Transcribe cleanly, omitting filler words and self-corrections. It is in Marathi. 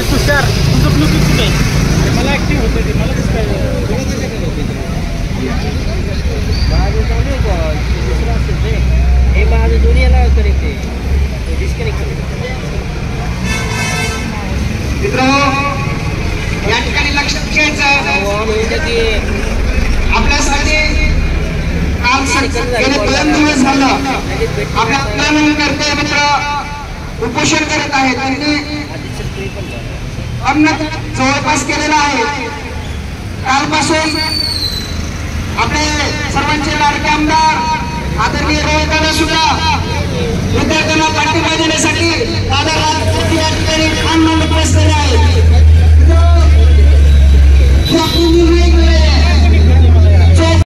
तुषार तुझं ब्लूटूथ कुठे आहे? मला ॲक्टिव्ह होतं ते, मला कसं काय माझं चालू आहे बॉल दुसरं असेल ते, हे माझं दोन्ही याला करेक्ट आहे, डिस्कनेक्ट करेक्ट. मित्रांनो या ठिकाणी लक्षात घ्यायचं आपल्यासाठी काल गेले 2 दिवस झालं आपल्या कर्ते मित्र उपोषण करत आहेत. त्यांनी अन्न जवळपास केलेलं आहे. कालपासून आपले सर्वांचे लाडके आमदार आदरणीय रोहित दादा सुद्धा विद्यार्थ्यांना पाठिंबा देण्यासाठी दादा या ठिकाणी आंदोलन बसलेले आहेत.